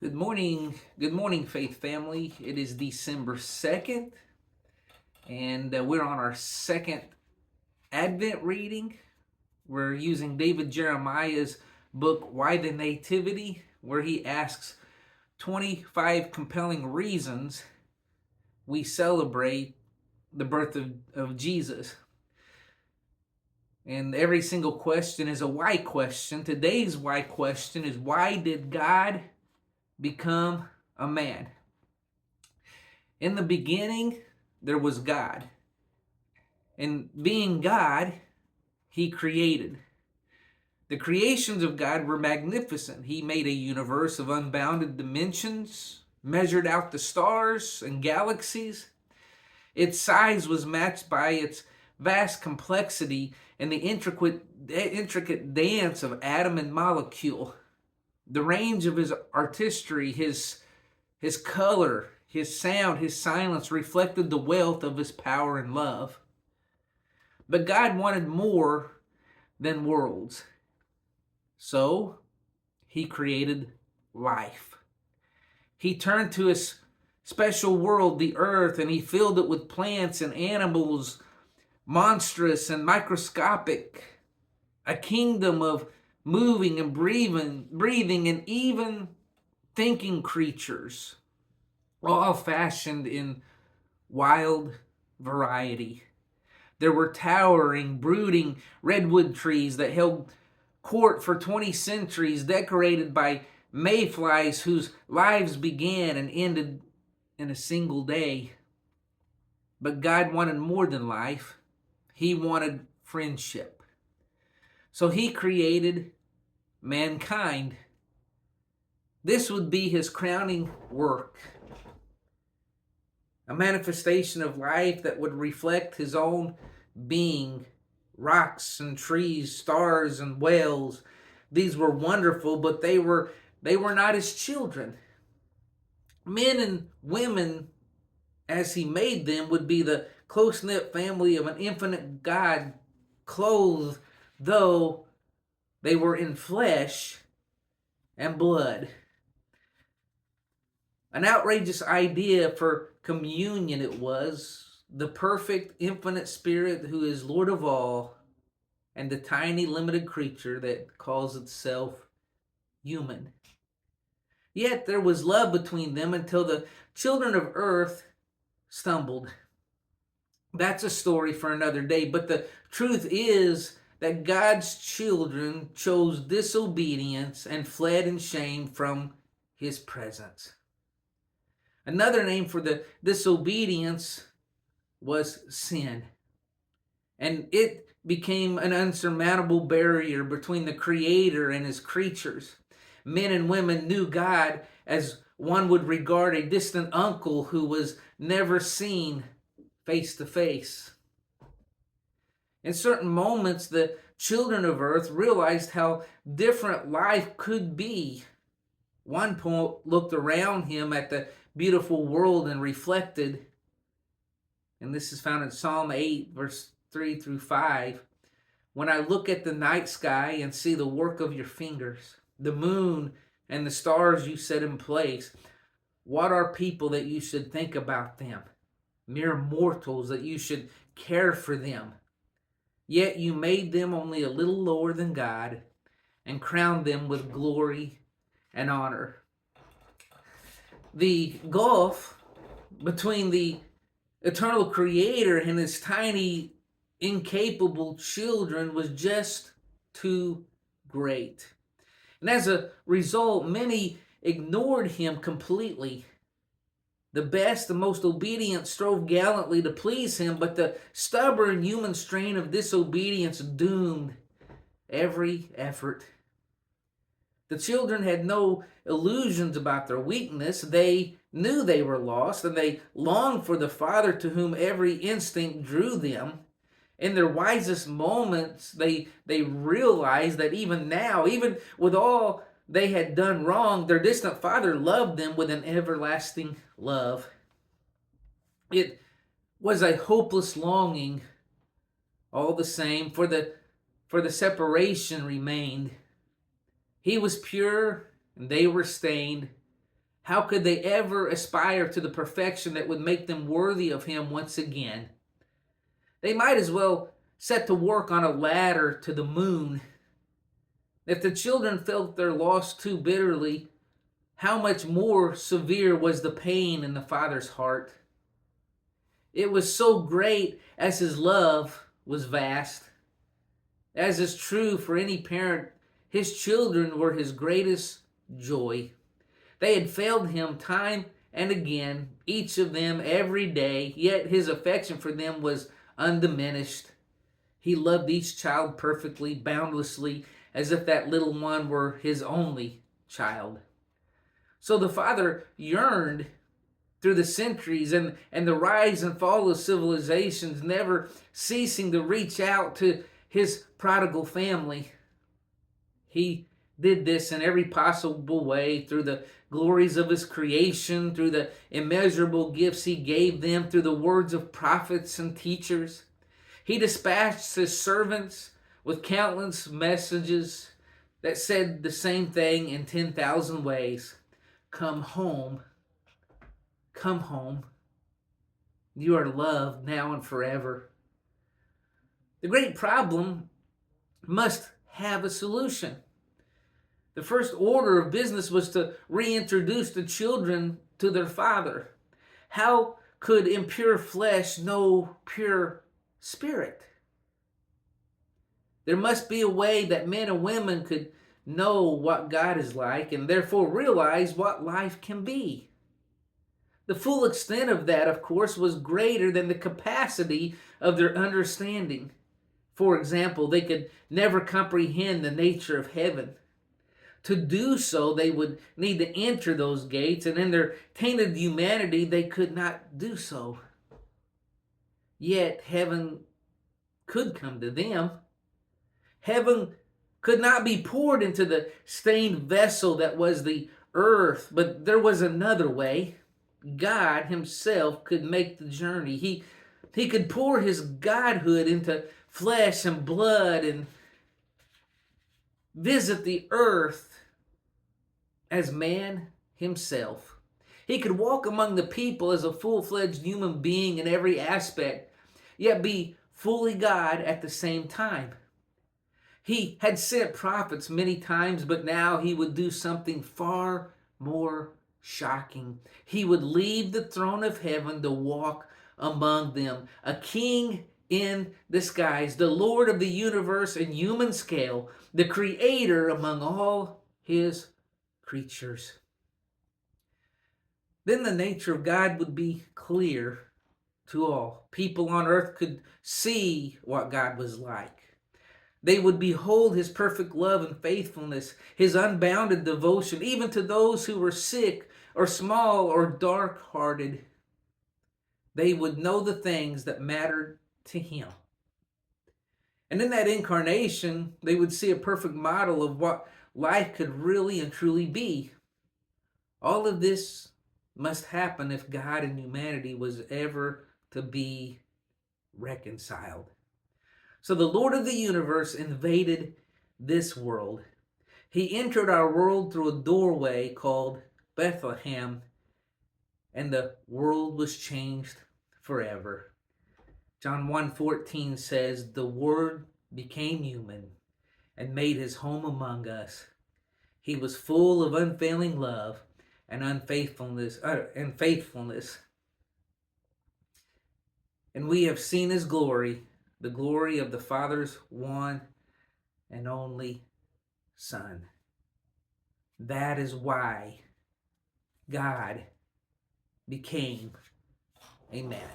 Good morning, Faith family. It is December 2nd, and we're on our second Advent reading. We're using David Jeremiah's book, Why the Nativity, where he asks 25 compelling reasons we celebrate the birth of Jesus. And every single question is a why question. Today's why question is, why did God become a man? In the beginning, there was God. And being God, he created. The creations of God were magnificent. He made a universe of unbounded dimensions, measured out the stars and galaxies. Its size was matched by its vast complexity and the intricate dance of atom and molecule. The range of his artistry, his color, his sound, his silence reflected the wealth of his power and love. But God wanted more than worlds. So he created life. He turned to his special world, the earth, and he filled it with plants and animals, monstrous and microscopic, a kingdom of moving and breathing and even thinking creatures, all fashioned in wild variety. There were towering, brooding redwood trees that held court for 20 centuries, decorated by mayflies whose lives began and ended in a single day. But God wanted more than life. He wanted friendship. So he created mankind. This would be his crowning work. A manifestation of life that would reflect his own being. Rocks and trees, stars and whales. These were wonderful, but they were not his children. Men and women, as he made them, would be the close-knit family of an infinite God, clothed though they were in flesh and blood. An outrageous idea for communion it was. The perfect, infinite spirit who is Lord of all, and the tiny, limited creature that calls itself human. Yet there was love between them until the children of earth stumbled. That's a story for another day, but the truth is that God's children chose disobedience and fled in shame from his presence. Another name for the disobedience was sin. And it became an unsurmountable barrier between the Creator and his creatures. Men and women knew God as one would regard a distant uncle who was never seen face to face. In certain moments, the children of earth realized how different life could be. One poet looked around him at the beautiful world and reflected, and this is found in Psalm 8, verse 3 through 5. When I look at the night sky and see the work of your fingers, the moon and the stars you set in place, what are people that you should think about them? Mere mortals that you should care for them. Yet you made them only a little lower than God and crowned them with glory and honor. The gulf between the eternal Creator and his tiny, incapable children was just too great. And as a result, many ignored him completely. The best, the most obedient strove gallantly to please him, but the stubborn human strain of disobedience doomed every effort. The children had no illusions about their weakness. They knew they were lost, and they longed for the Father to whom every instinct drew them. In their wisest moments, they realized that even now, even with all they had done wrong, their distant Father loved them with an everlasting love. It was a hopeless longing, all the same, for the separation remained. He was pure, and they were stained. How could they ever aspire to the perfection that would make them worthy of him once again? They might as well set to work on a ladder to the moon. If the children felt their loss too bitterly, how much more severe was the pain in the father's heart? It was so great as his love was vast. As is true for any parent, his children were his greatest joy. They had failed him time and again, each of them every day, yet his affection for them was undiminished. He loved each child perfectly, boundlessly, as if that little one were his only child. So the Father yearned through the centuries and the rise and fall of civilizations, never ceasing to reach out to his prodigal family. He did this in every possible way through the glories of his creation, through the immeasurable gifts he gave them, through the words of prophets and teachers. He dispatched his servants with countless messages that said the same thing in 10,000 ways. Come home. Come home. You are loved now and forever. The great problem must have a solution. The first order of business was to reintroduce the children to their father. How could impure flesh know pure spirit? There must be a way that men and women could know what God is like and therefore realize what life can be. The full extent of that, of course, was greater than the capacity of their understanding. For example, they could never comprehend the nature of heaven. To do so, they would need to enter those gates, and in their tainted humanity, they could not do so. Yet, heaven could come to them. Heaven could not be poured into the stained vessel that was the earth, but there was another way. God himself could make the journey. He could pour his godhood into flesh and blood and visit the earth as man himself. He could walk among the people as a full-fledged human being in every aspect, yet be fully God at the same time. He had sent prophets many times, but now he would do something far more shocking. He would leave the throne of heaven to walk among them, a king in disguise, the Lord of the universe in human scale, the creator among all his creatures. Then the nature of God would be clear to all. People on earth could see what God was like. They would behold his perfect love and faithfulness, his unbounded devotion, even to those who were sick or small or dark-hearted. They would know the things that mattered to him. And in that incarnation, they would see a perfect model of what life could really and truly be. All of this must happen if God and humanity was ever to be reconciled. So the Lord of the universe invaded this world. He entered our world through a doorway called Bethlehem, and the world was changed forever. John 1:14 says, "The Word became human and made his home among us. He was full of unfailing love and faithfulness. And we have seen his glory, the glory of the Father's one and only Son." That is why God became a man.